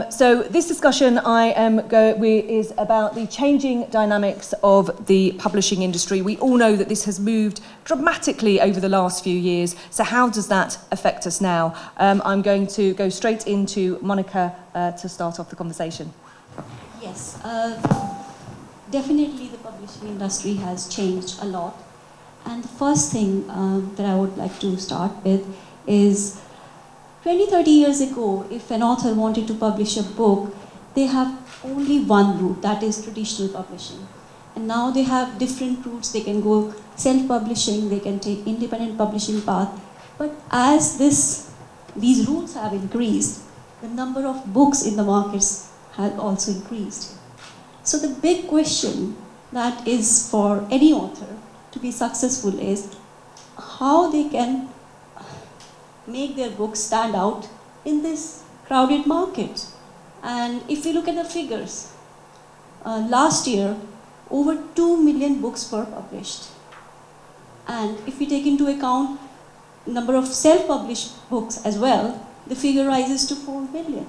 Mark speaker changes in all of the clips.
Speaker 1: So this discussion is about the changing dynamics of the publishing industry. We all know that this has moved dramatically over the last few years. So how does that affect us now? I'm going to go straight into Monica to start off the conversation.
Speaker 2: Yes, definitely the publishing industry has changed a lot. And the first thing that I would like to start with is 20, 30 years ago, if an author wanted to publish a book, they have only one route, that is traditional publishing. And now they have different routes. They can go self-publishing, they can take independent publishing path. But as these routes have increased, the number of books in the markets has also increased. So the big question that is for any author to be successful is how they can make their books stand out in this crowded market. And if you look at the figures, last year, over 2 million books were published. And if we take into account number of self-published books as well, the figure rises to 4 million.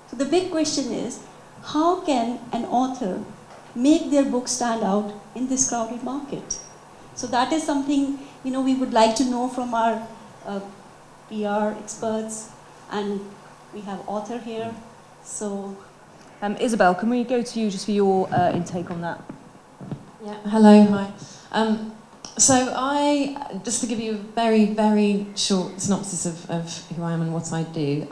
Speaker 2: So the big question is, how can an author make their book stand out in this crowded market? So that is something, we would like to know from our PR experts, and we have author here. So,
Speaker 1: Isabel, can we go to you just for your intake on that?
Speaker 3: Yeah. Hello. Hi. So just to give you a very, very short synopsis of who I am and what I do.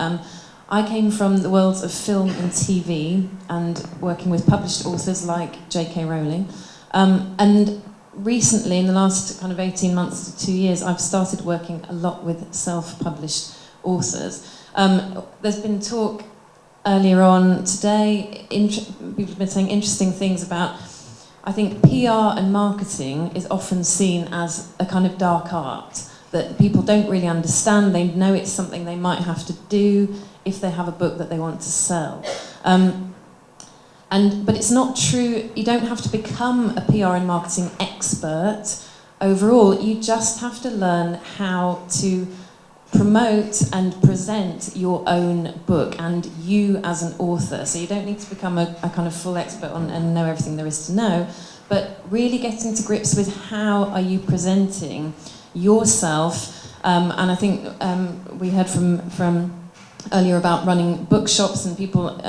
Speaker 3: I came from the worlds of film and TV and working with published authors like J.K. Rowling. And recently, in the last kind of 18 months to 2 years, I've started working a lot with self-published authors. There's been talk earlier on today, people have been saying interesting things about, I think PR and marketing is often seen as a kind of dark art that people don't really understand. They know it's something they might have to do if they have a book that they want to sell. But it's not true. You don't have to become a PR and marketing expert overall. You just have to learn how to promote and present your own book and you as an author. So you don't need to become a kind of full expert on and know everything there is to know, but really getting to grips with how are you presenting yourself. And I think we heard from earlier about running bookshops and people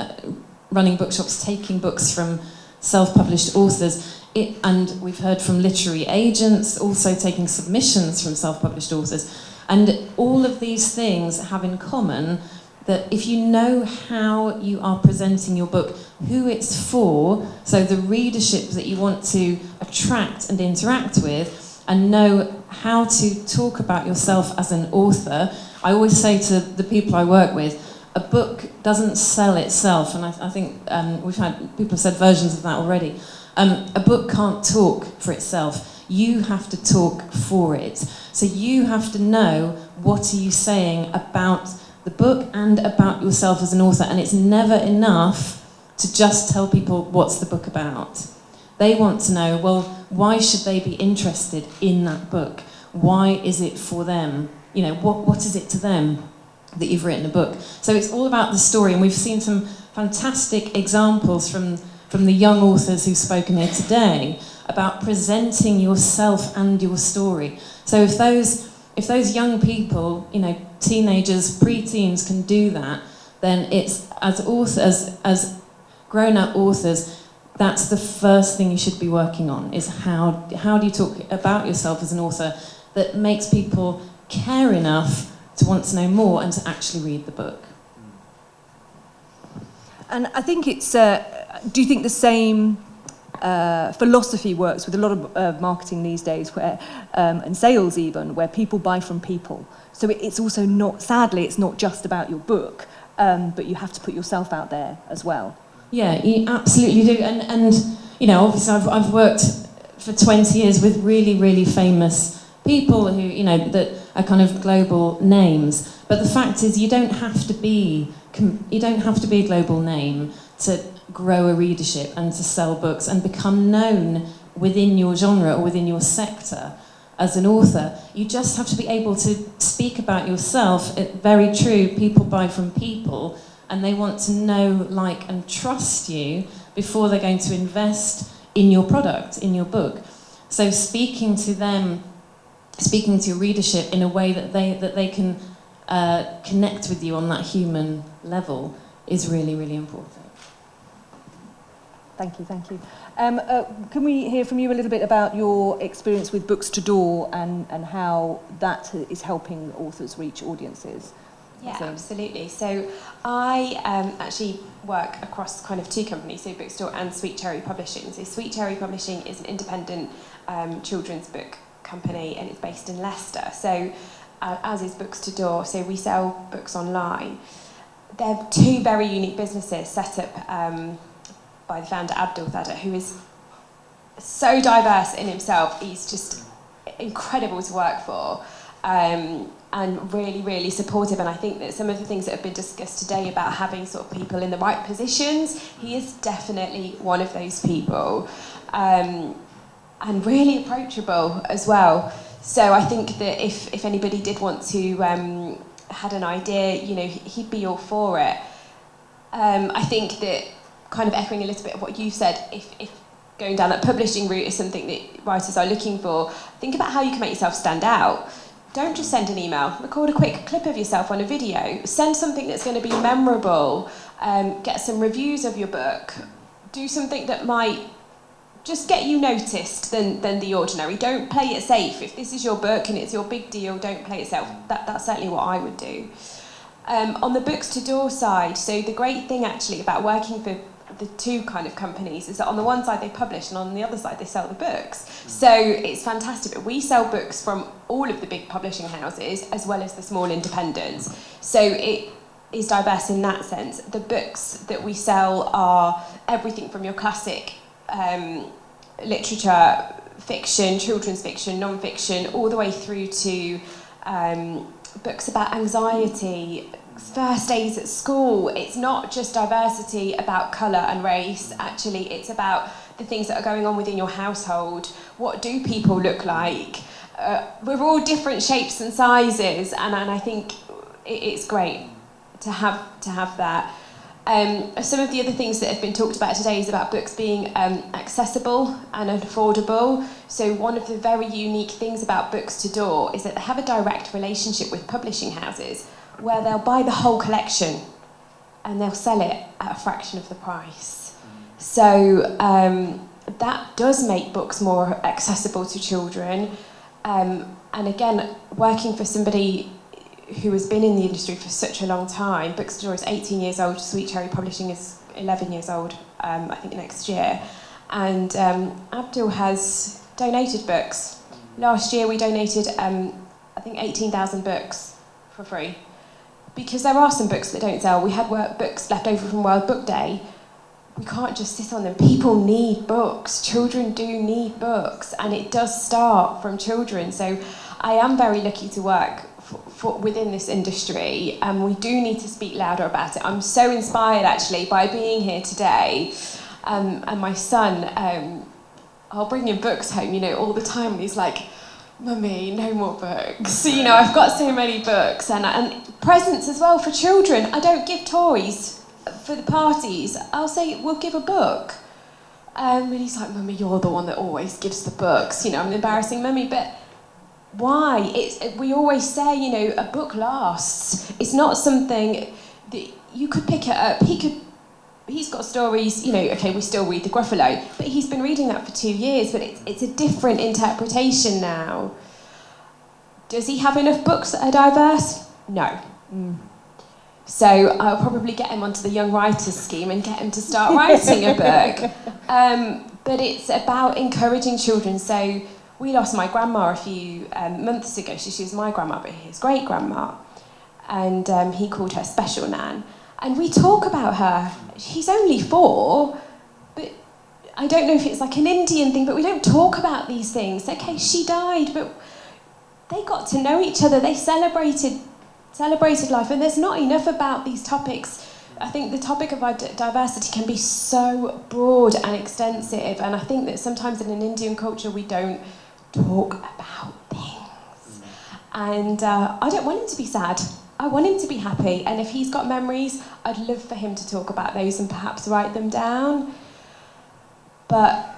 Speaker 3: running bookshops, taking books from self-published authors. And we've heard from literary agents also taking submissions from self-published authors. And all of these things have in common that if you know how you are presenting your book, who it's for, so the readership that you want to attract and interact with, and know how to talk about yourself as an author. I always say to the people I work with, a book doesn't sell itself, and I think we've had people have said versions of that already. A book can't talk for itself. You have to talk for it. So you have to know what are you saying about the book and about yourself as an author, and it's never enough to just tell people what's the book about. They want to know, well, why should they be interested in that book? Why is it for them? What is it to them that you've written a book? So it's all about the story, and we've seen some fantastic examples from the young authors who've spoken here today about presenting yourself and your story. So if those young people, teenagers, pre-teens can do that, then it's as grown-up authors, that's the first thing you should be working on, is how do you talk about yourself as an author that makes people care enough to want to know more and to actually read the book.
Speaker 1: And I think it's, do you think the same philosophy works with a lot of marketing these days, where and sales even, where people buy from people? So it's also not, sadly, it's not just about your book, but you have to put yourself out there as well.
Speaker 3: Yeah, you absolutely do. And obviously I've worked for 20 years with really, really famous people who, that are kind of global names. But the fact is, you don't have to be a global name to grow a readership and to sell books and become known within your genre or within your sector as an author. You just have to be able to speak about yourself. It's very true, people buy from people, and they want to know, like, and trust you before they're going to invest in your product, in your book. So speaking to them, speaking to your readership in a way that they can connect with you on that human level is really, really important.
Speaker 1: Thank you, thank you. Can we hear from you a little bit about your experience with Books to Door and how that is helping authors reach audiences?
Speaker 4: Yeah, absolutely. So I actually work across kind of two companies, so Bookstore and Sweet Cherry Publishing. So Sweet Cherry Publishing is an independent children's book company, and it's based in Leicester. So as is Books to Door, so we sell books online. They're two very unique businesses set up by the founder Abdul Thada, who is so diverse in himself. He's just incredible to work for, and really, really supportive. And I think that some of the things that have been discussed today about having sort of people in the right positions, he is definitely one of those people, and really approachable as well. So I think that if anybody did want to had an idea, you know, he'd be all for it. I think that, kind of echoing a little bit of what you said, if going down that publishing route is something that writers are looking for, think about how you can make yourself stand out. Don't just send an email, record a quick clip of yourself on a video, send something that's going to be memorable, get some reviews of your book, do something that might just get you noticed than the ordinary. Don't play it safe. If this is your book and it's your big deal, don't play it safe. That's certainly what I would do. On the Books to Door side, so the great thing actually about working for the two kind of companies is that on the one side they publish and on the other side they sell the books. So it's fantastic. But we sell books from all of the big publishing houses as well as the small independents. So it is diverse in that sense. The books that we sell are everything from your classic literature, fiction, children's fiction, non-fiction, all the way through to books about anxiety, first days at school. It's not just diversity about colour and race. Actually, it's about the things that are going on within your household. What do people look like? We're all different shapes and sizes, and I think it's great to have that. Some of the other things that have been talked about today is about books being accessible and affordable. So one of the very unique things about Books to Door is that they have a direct relationship with publishing houses where they'll buy the whole collection and they'll sell it at a fraction of the price. So that does make books more accessible to children. And again, working for somebody who has been in the industry for such a long time. Bookstore is 18 years old, Sweet Cherry Publishing is 11 years old, I think next year. And Abdul has donated books. Last year we donated, I think 18,000 books for free. Because there are some books that don't sell. We had books left over from World Book Day. We can't just sit on them. People need books. Children do need books. And it does start from children. So I am very lucky to work within this industry, and we do need to speak louder about it. I'm so inspired actually by being here today, and my son, I'll bring him books home, you know, all the time, and he's like, "Mummy, no more books." You know, I've got so many books, and presents as well for children. I don't give toys for the parties. I'll say, we'll give a book. And he's like, "Mummy, you're the one that always gives the books." You know, I'm embarrassing Mummy, but why? We always say, you know, a book lasts. It's not something that you could pick it up. He's got stories, you know, okay, we still read The Gruffalo, but he's been reading that for 2 years, but it's a different interpretation now. Does he have enough books that are diverse? No. So I'll probably get him onto the Young Writers Scheme and get him to start writing a book. But it's about encouraging children. So we lost my grandma a few months ago. She was my grandma, but his great-grandma. And he called her Special Nan. And we talk about her. She's only 4, but I don't know if it's like an Indian thing, but we don't talk about these things. Okay, she died, but they got to know each other. They celebrated life, and there's not enough about these topics. I think the topic of diversity can be so broad and extensive, and I think that sometimes in an Indian culture we don't talk about things. And I don't want him to be sad. I want him to be happy, and if he's got memories, I'd love for him to talk about those and perhaps write them down. But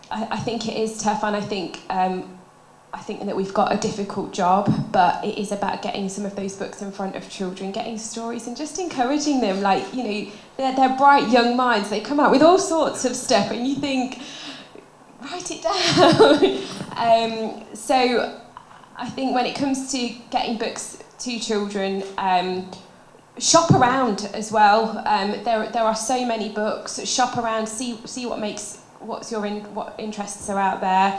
Speaker 4: I think it is tough, and I think that we've got a difficult job, but it is about getting some of those books in front of children, getting stories and just encouraging them. Like, you know, they're bright young minds, they come out with all sorts of stuff, and you think, write it down. So I think when it comes to getting books to children, shop around as well. There are so many books. Shop around, see what interests are out there.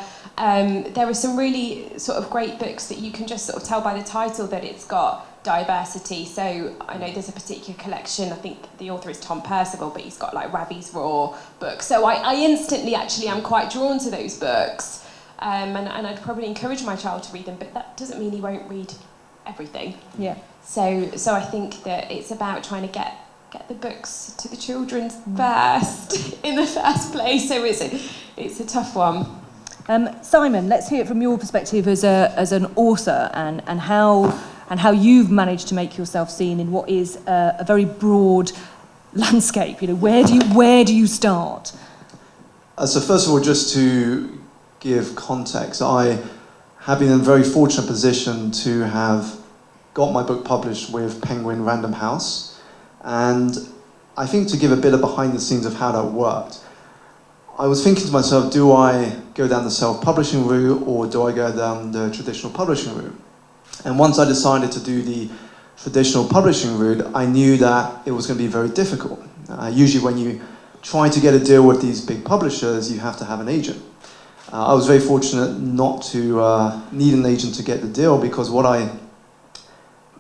Speaker 4: There are some really sort of great books that you can just sort of tell by the title that it's got diversity. So I know there's a particular collection, I think the author is Tom Percival, but he's got like Ravi's Raw books. So I instantly actually am quite drawn to those books. And I'd probably encourage my child to read them, but that doesn't mean he won't read everything.
Speaker 1: Yeah.
Speaker 4: So I think that it's about trying to get the books to the children first, in the first place. So it's a tough one.
Speaker 1: Simon, let's hear it from your perspective as an author, and how you've managed to make yourself seen in what is a very broad landscape. You know, where do you start?
Speaker 5: So first of all, just to give context, I have been in a very fortunate position to have got my book published with Penguin Random House, and I think to give a bit of behind the scenes of how that worked, I was thinking to myself, do I go down the self-publishing route or do I go down the traditional publishing route? And once I decided to do the traditional publishing route, I knew that it was going to be very difficult. Usually when you try to get a deal with these big publishers, you have to have an agent. I was very fortunate not to need an agent to get the deal, because what I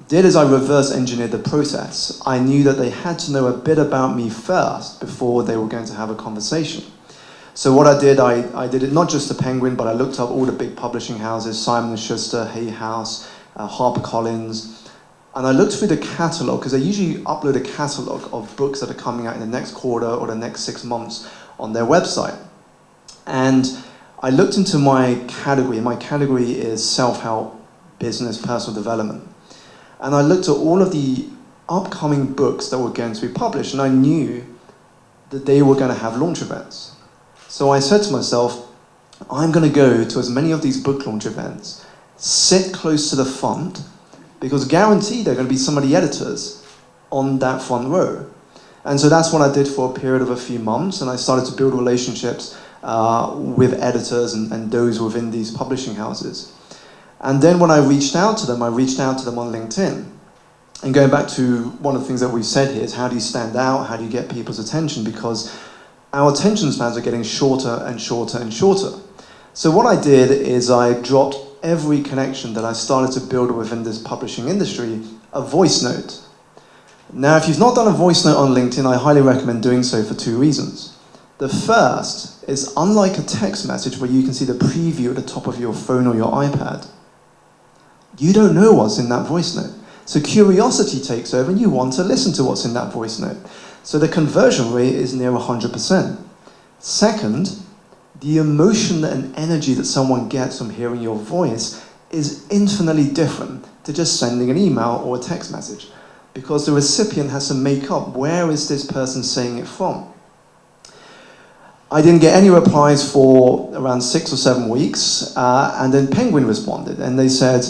Speaker 5: did is I reverse engineered the process. I knew that they had to know a bit about me first before they were going to have a conversation. So what I did it not just to Penguin, but I looked up all the big publishing houses, Simon & Schuster, Hay House, HarperCollins, and I looked through the catalogue, because they usually upload a catalogue of books that are coming out in the next quarter or the next 6 months on their website. And I looked into my category. My category is self-help, business, personal development. And I looked at all of the upcoming books that were going to be published, and I knew that they were going to have launch events. So I said to myself, I'm going to go to as many of these book launch events, sit close to the front, because guaranteed there are going to be some of the editors on that front row. And so that's what I did for a period of a few months, and I started to build relationships with editors and those within these publishing houses. And then when I reached out to them on LinkedIn. And going back to one of the things that we've said here is, how do you stand out? How do you get people's attention? Because our attention spans are getting shorter and shorter and shorter. So what I did is I dropped every connection that I started to build within this publishing industry a voice note. Now, if you've not done a voice note on LinkedIn, I highly recommend doing so for 2 reasons. The first is, unlike a text message where you can see the preview at the top of your phone or your iPad, you don't know what's in that voice note. So curiosity takes over and you want to listen to what's in that voice note. So the conversion rate is near 100%. Second, the emotion and energy that someone gets from hearing your voice is infinitely different to just sending an email or a text message, because the recipient has to make up, where is this person saying it from? I didn't get any replies for around 6 or 7 weeks, and then Penguin responded, and they said,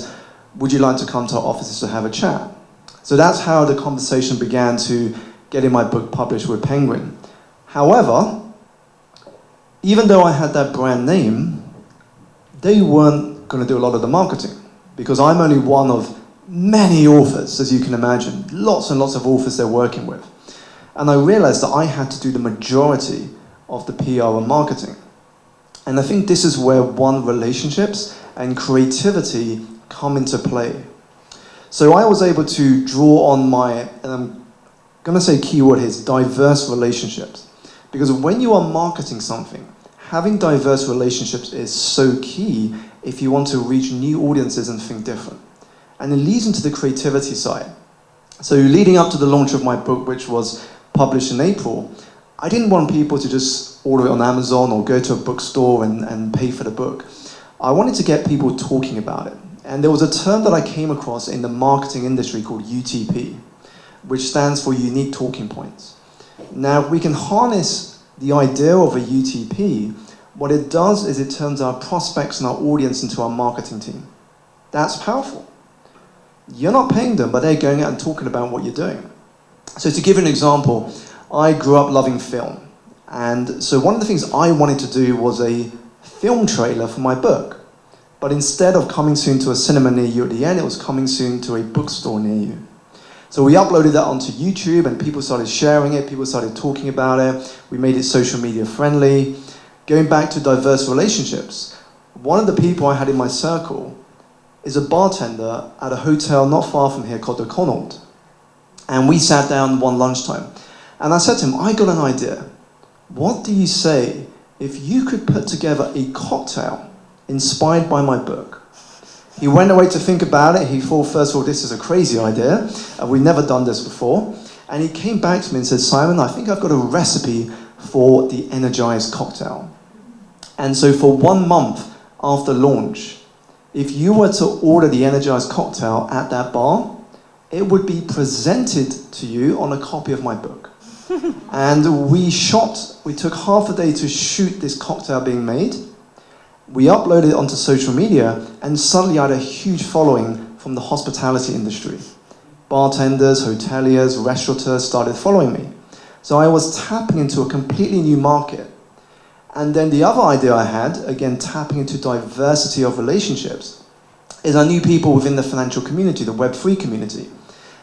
Speaker 5: would you like to come to our offices to have a chat? So that's how the conversation began to getting my book published with Penguin. However, even though I had that brand name, they weren't going to do a lot of the marketing, because I'm only one of many authors, as you can imagine, lots and lots of authors they're working with. And I realized that I had to do the majority of the PR and marketing. And I think this is where relationships and creativity come into play. So I was able to draw on my, and I'm going to say keyword here, is diverse relationships. Because when you are marketing something, having diverse relationships is so key if you want to reach new audiences and think different. And it leads into the creativity side. So leading up to the launch of my book, which was published in April, I didn't want people to just order it on Amazon or go to a bookstore and pay for the book. I wanted to get people talking about it. And there was a term that I came across in the marketing industry called UTP, which stands for Unique Talking Points. Now, if we can harness the idea of a UTP, what it does is it turns our prospects and our audience into our marketing team. That's powerful. You're not paying them, but they're going out and talking about what you're doing. So to give an example, I grew up loving film. And so one of the things I wanted to do was a film trailer for my book. But instead of coming soon to a cinema near you at the end, it was coming soon to a bookstore near you. So we uploaded that onto YouTube and people started sharing it, people started talking about it. We made it social media friendly. Going back to diverse relationships, one of the people I had in my circle is a bartender at a hotel not far from here called the Connaught. And we sat down one lunchtime. And I said to him, I got an idea. What do you say if you could put together a cocktail inspired by my book? He went away to think about it. He thought, first of all, this is a crazy idea. We've never done this before. And he came back to me and said, Simon, I think I've got a recipe for the energized cocktail. And so for 1 month after launch, if you were to order the energized cocktail at that bar, it would be presented to you on a copy of my book. And we took half a day to shoot this cocktail being made. We uploaded it onto social media, and suddenly I had a huge following from the hospitality industry. Bartenders, hoteliers, restaurateurs started following me. So I was tapping into a completely new market. And then the other idea I had, again tapping into diversity of relationships, is I knew people within the financial community, the Web3 community.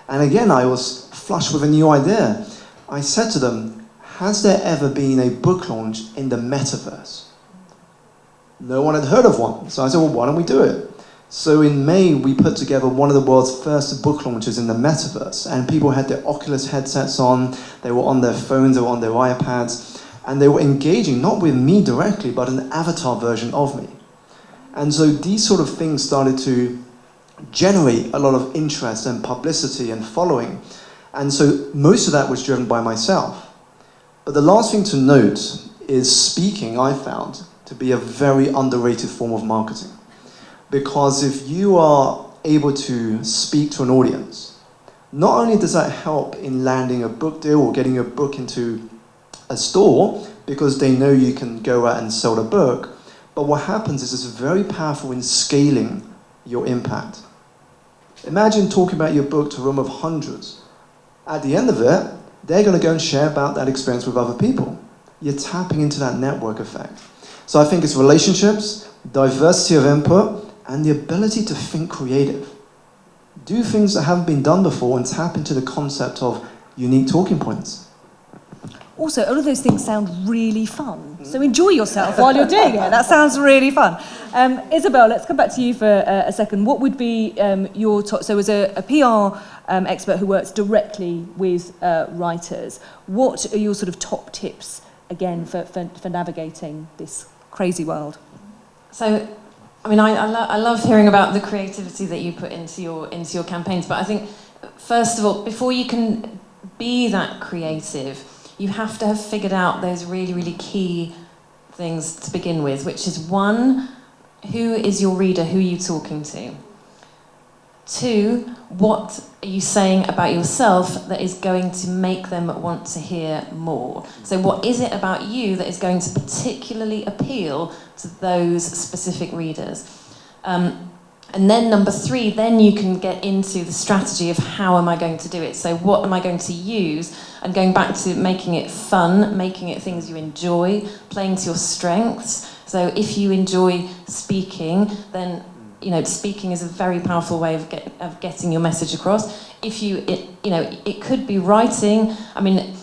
Speaker 5: And again, I was flushed with a new idea. I said to them, has there ever been a book launch in the metaverse? No one had heard of one. So I said, well, why don't we do it? So in May, we put together one of the world's first book launches in the metaverse. And people had their Oculus headsets on, they were on their phones, they were on their iPads, and they were engaging, not with me directly, but an avatar version of me. And so these sort of things started to generate a lot of interest and publicity and following. And so most of that was driven by myself. But the last thing to note is speaking, I found, to be a very underrated form of marketing. Because if you are able to speak to an audience, not only does that help in landing a book deal or getting your book into a store, because they know you can go out and sell the book, but what happens is it's very powerful in scaling your impact. Imagine talking about your book to a room of hundreds. At the end of it, they're going to go and share about that experience with other people. You're tapping into that network effect. So I think it's relationships, diversity of input, and the ability to think creative. Do things that haven't been done before and tap into the concept of unique talking points.
Speaker 1: Also, all of those things sound really fun. So enjoy yourself while you're doing it. That sounds really fun. Isabel, let's come back to you for a second. What would be your top... So as a PR expert who works directly with writers, what are your sort of top tips, again, for navigating this crazy world?
Speaker 3: So, I mean, I love hearing about the creativity that you put into your campaigns, but I think, first of all, before you can be that creative, you have to have figured out those really, really key things to begin with, which is 1, who is your reader, who are you talking to? 2, what are you saying about yourself that is going to make them want to hear more? So what is it about you that is going to particularly appeal to those specific readers? And then number 3, then you can get into the strategy of how am I going to do it? So what am I going to use? And going back to making it fun, making it things you enjoy, playing to your strengths. So if you enjoy speaking, then speaking is a very powerful way of getting your message across. It could be writing. I mean,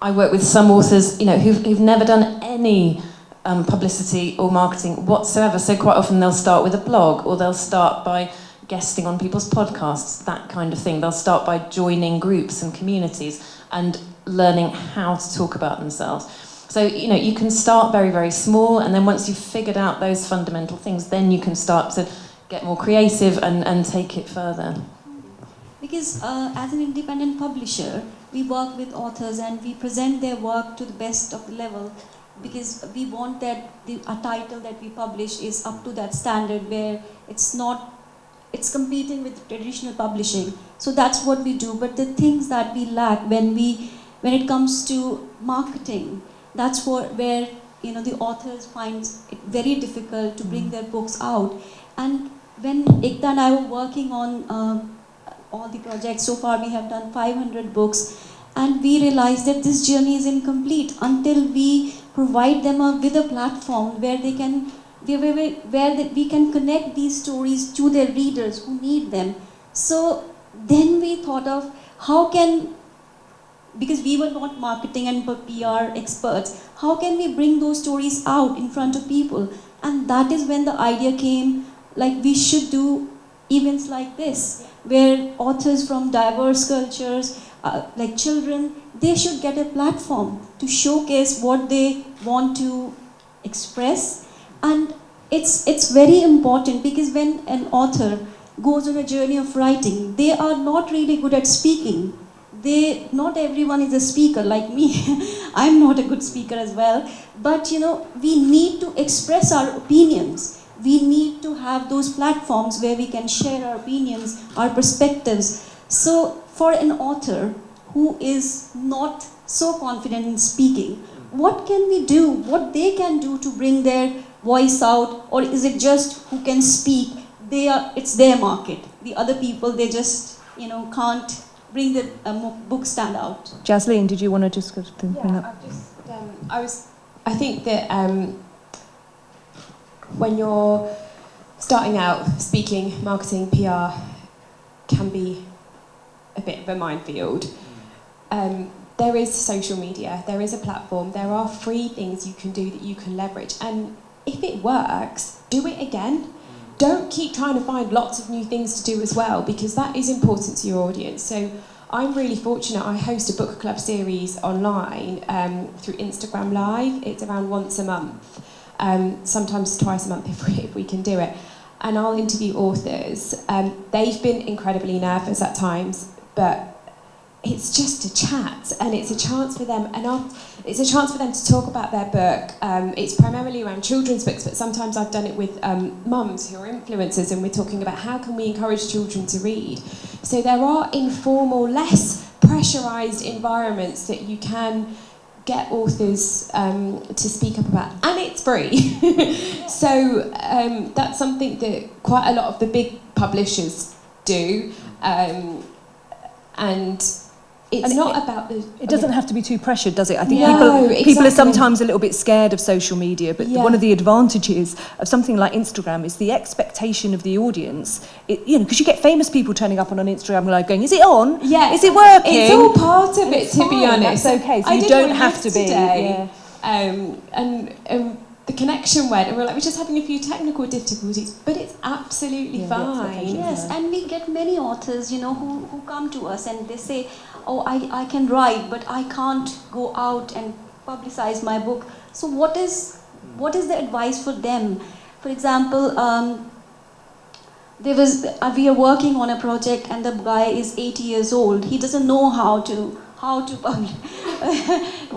Speaker 3: I work with some authors, who've never done any publicity or marketing whatsoever. So quite often they'll start with a blog, or they'll start by guesting on people's podcasts, that kind of thing. They'll start by joining groups and communities and learning how to talk about themselves. So, you can start very, very small, and then once you've figured out those fundamental things, then you can start to get more creative and take it further.
Speaker 2: Because as an independent publisher, we work with authors and we present their work to the best of the level, because we want that a title that we publish is up to that standard, where it's not it's competing with traditional publishing. So that's what we do. But the things that we lack when it comes to marketing, that's where the authors find it very difficult to bring their books out. And when Ekta and I were working on all the projects, so far we have done 500 books, and we realized that this journey is incomplete until we provide them with a platform where we can connect these stories to their readers who need them. So then we thought of because we were not marketing and PR experts, how can we bring those stories out in front of people? And that is when the idea came, like we should do events like this, where authors from diverse cultures, like children, they should get a platform to showcase what they want to express. And it's very important, because when an author goes on a journey of writing, they are not really good at speaking. Not everyone is a speaker like me. I'm not a good speaker as well. But we need to express our opinions. We need to have those platforms where we can share our opinions, our perspectives. So for an author who is not so confident in speaking, what can we do? What they can do to bring their voice out? Or is it just who can speak? It's their market. The other people, they just can't bring the book stand out.
Speaker 1: Jasleen, did you want to just bring up?
Speaker 4: I think that when you're starting out, speaking, marketing, PR can be a bit of a minefield. There is social media, there is a platform, there are free things you can do that you can leverage, and if it works, do it again. Don't keep trying to find lots of new things to do as well, because that is important to your audience. So I'm really fortunate, I host a book club series online through Instagram Live. It's around once a month, sometimes twice a month if we can do it. And I'll interview authors. They've been incredibly nervous at times, but it's just a chat, and it's a chance for them, it's a chance for them to talk about their book. It's primarily around children's books, but sometimes I've done it with mums who are influencers, and we're talking about how can we encourage children to read. So there are informal, less pressurised environments that you can get authors to speak up about, and it's free. So that's something that quite a lot of the big publishers do, and it's not about the...
Speaker 1: It doesn't have to be too pressured, does it? I think
Speaker 4: No,
Speaker 1: people are
Speaker 4: exactly.
Speaker 1: sometimes a little bit scared of social media, but one of the advantages of something like Instagram is the expectation of the audience. Because you get famous people turning up on an Instagram Live going, is it on?
Speaker 4: Yeah.
Speaker 1: Is it working?
Speaker 4: It's all part of it, to be honest.
Speaker 1: That's okay, so
Speaker 4: I
Speaker 1: you
Speaker 4: did
Speaker 1: don't
Speaker 4: one
Speaker 1: have to be.
Speaker 4: yesterday,
Speaker 1: Yeah.
Speaker 4: and the connection went, and we're just having a few technical difficulties, but it's absolutely fine.
Speaker 2: Yes, and we get many authors, who come to us and they say, oh, I can write, but I can't go out and publicize my book. So what is the advice for them? For example, we are working on a project, and the guy is 80 years old. He doesn't know how to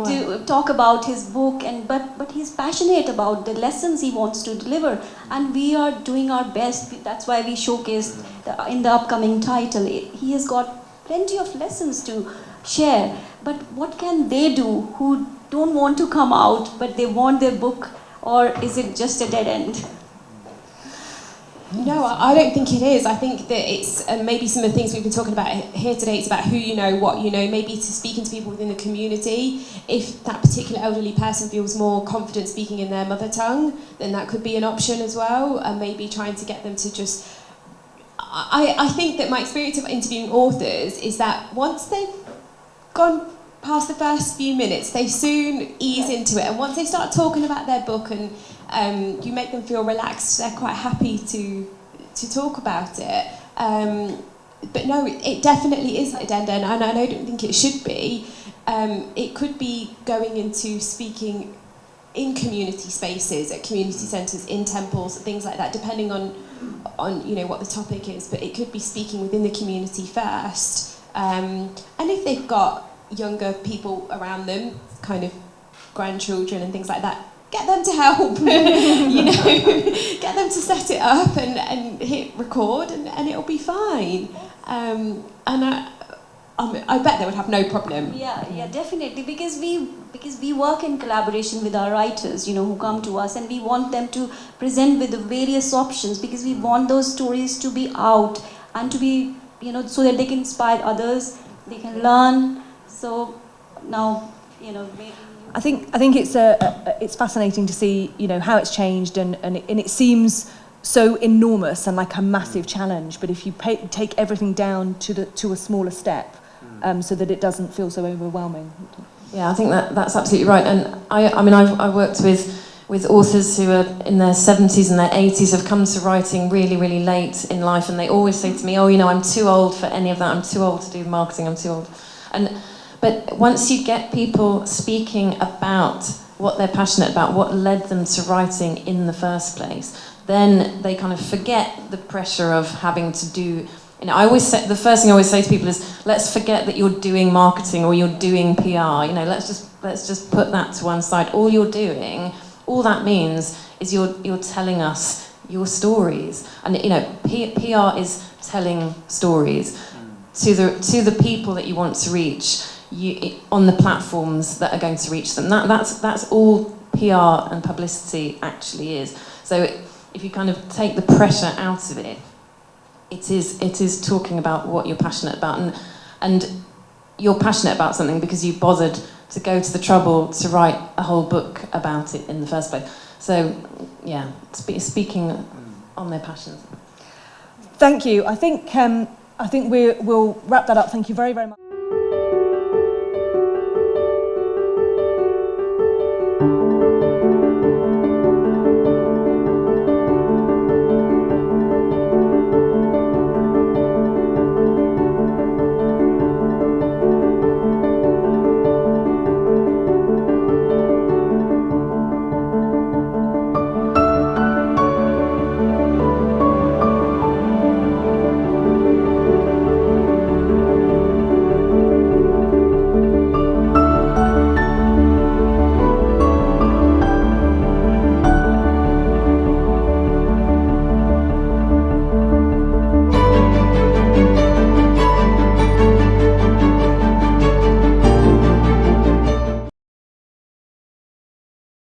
Speaker 2: to talk about his book, but he's passionate about the lessons he wants to deliver, and we are doing our best. That's why we showcased in the upcoming title. He has got plenty of lessons to share, but what can they do who don't want to come out, but they want their book, or is it just a dead end?
Speaker 4: No, I don't think it is. I think that it's maybe some of the things we've been talking about here today. It's about who you know, what you know, maybe to speaking to people within the community. If that particular elderly person feels more confident speaking in their mother tongue, then that could be an option as well, and maybe trying to get them to just... I think that my experience of interviewing authors is that once they've gone past the first few minutes, they soon ease into it, and once they start talking about their book and you make them feel relaxed, they're quite happy to talk about it. But no, it definitely isn't a dead end, and I don't think it should be. It could be going into speaking in community spaces, at community centres, in temples, things like that, depending on what the topic is. But it could be speaking within the community first, and if they've got younger people around them, kind of grandchildren and things like that, get them to help, you know, get them to set it up and hit record and it'll be fine. And I bet they would have no problem.
Speaker 2: Yeah, definitely, because we work in collaboration with our writers, you know, who come to us, and we want them to present with the various options, because we want those stories to be out and to be, you know, so that they can inspire others, they can learn. So now, you know, maybe
Speaker 1: I think it's fascinating to see, you know, how it's changed, and it seems so enormous and like a massive challenge. But if you take everything down to a smaller step, so that it doesn't feel so overwhelming.
Speaker 3: Yeah, I think that's absolutely right. And I mean, I've worked with authors who are in their 70s and their 80s, have come to writing really, really late in life, and they always say to me, oh, you know, I'm too old for any of that. I'm too old to do marketing. I'm too old. But once you get people speaking about what they're passionate about, what led them to writing in the first place, then they kind of forget the pressure of having to do. You know, I always say, the first thing I always say to people is, let's forget that you're doing marketing or you're doing PR. You know, let's just put that to one side. All you're doing, all that means is you're telling us your stories, and you know, PR is telling stories to the people that you want to reach. On the platforms that are going to reach them. That's all PR and publicity actually is. So if you kind of take the pressure out of it, it is talking about what you're passionate about, and you're passionate about something because you bothered to go to the trouble to write a whole book about it in the first place. So yeah, speaking on their passions.
Speaker 1: Thank you. I think we'll wrap that up. Thank you very, very much.